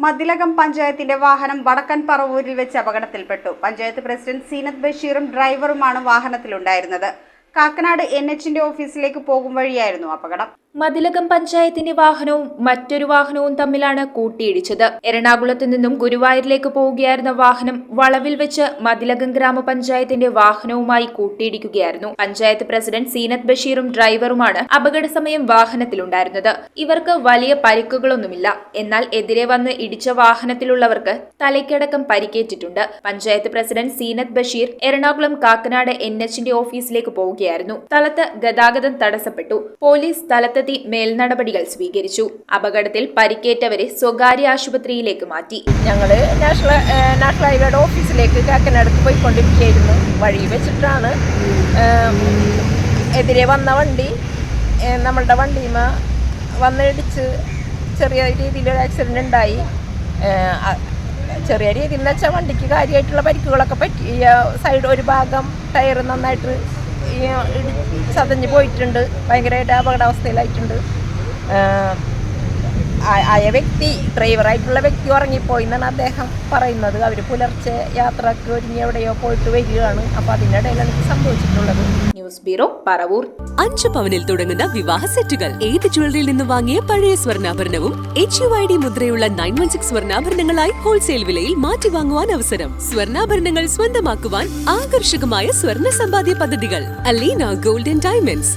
മതിലകം പഞ്ചായത്തിന്റെ വാഹനം വടക്കൻ പറവൂരിൽ വെച്ച് അപകടത്തിൽപ്പെട്ടു. പഞ്ചായത്ത് പ്രസിഡന്റ് സീനത്ത് ബഷീറും ഡ്രൈവറുമാണ് വാഹനത്തിലുണ്ടായിരുന്നത്. കാക്കനാട് NHന്റെ ഓഫീസിലേക്ക് പോകും വഴിയായിരുന്നു അപകടം. മതിലകം പഞ്ചായത്തിന്റെ വാഹനവും മറ്റൊരു വാഹനവും തമ്മിലാണ് കൂട്ടിയിടിച്ചത്. എറണാകുളത്ത് നിന്നും ഗുരുവായൂരിലേക്ക് പോവുകയായിരുന്ന വാഹനം വളവിൽ വെച്ച് മതിലകം ഗ്രാമപഞ്ചായത്തിന്റെ വാഹനവുമായി കൂട്ടിയിടിക്കുകയായിരുന്നു. പഞ്ചായത്ത് പ്രസിഡന്റ് സീനത്ത് ബഷീറും ഡ്രൈവറുമാണ് അപകട സമയം വാഹനത്തിലുണ്ടായിരുന്നത്. ഇവർക്ക് വലിയ പരിക്കുകളൊന്നുമില്ല. എന്നാൽ എതിരെ വന്ന് ഇടിച്ച വാഹനത്തിലുള്ളവർക്ക് തലയ്ക്കടക്കം പരിക്കേറ്റിട്ടുണ്ട്. പഞ്ചായത്ത് പ്രസിഡന്റ് സീനത്ത് ബഷീർ എറണാകുളം കാക്കനാട് NHന്റെ ഓഫീസിലേക്ക് പോവുകയായിരുന്നു. സ്ഥലത്ത് ഗതാഗതം തടസ്സപ്പെട്ടു. പോലീസ് സ്ഥലത്തെത്തി മേൽനടപടികൾ സ്വീകരിച്ചു. അപകടത്തിൽ പരിക്കേറ്റവരെ സ്വകാര്യ ആശുപത്രിയിലേക്ക് മാറ്റി. ഞങ്ങള് നാഷണൽ ഹൈവേയുടെ ഓഫീസിലേക്ക് കാക്കനാടത്ത് പോയിക്കൊണ്ടിരിക്കുകയായിരുന്നു. വഴി വെച്ചിട്ടാണ് എതിരെ വന്ന വണ്ടി നമ്മളുടെ വണ്ടിയുമ വന്നിടിച്ച് ചെറിയ രീതിയിലൊരു ആക്സിഡന്റ് ഉണ്ടായി. ചെറിയ രീതിയിൽ എന്ന് വെച്ചാൽ വണ്ടിക്ക് കാര്യമായിട്ടുള്ള പരിക്കുകളൊക്കെ പറ്റി. സൈഡ് ഒരു ഭാഗം ടയർ നന്നായിട്ട് ചതഞ്ഞ് പോയിട്ടുണ്ട്. ഭയങ്കരമായിട്ട് അപകടാവസ്ഥയിലായിട്ടുണ്ട്. ആയ വ്യക്തി, ഡ്രൈവറായിട്ടുള്ള വ്യക്തി ഉറങ്ങിപ്പോയി എന്നാണ് അദ്ദേഹം പറയുന്നത്. അവർ പുലർച്ചെ യാത്രക്ക് ഒരുങ്ങി എവിടെയോ പോയിട്ട് വരികയാണ്. അപ്പോൾ അതിനിടയിലാണ് ഇത് സംഭവിച്ചിട്ടുള്ളത്. News bureau, Paravur. 5 പവനിൽ തുടങ്ങുന്ന വിവാഹ സെറ്റുകൾ. ഏത് ജ്വല്ലറിയിൽ നിന്ന് വാങ്ങിയ പഴയ സ്വർണ്ണാഭരണവും HUID മുദ്രയുള്ള 916 സ്വർണ്ണാഭരണങ്ങളായി ഹോൾസെയിൽ വിലയിൽ മാറ്റി വാങ്ങുവാൻ അവസരം. സ്വർണ്ണാഭരണങ്ങൾ സ്വന്തമാക്കുവാൻ ആകർഷകമായ സ്വർണ്ണ സമ്പാദ്യ പദ്ധതികൾ. Aleena gold and diamonds.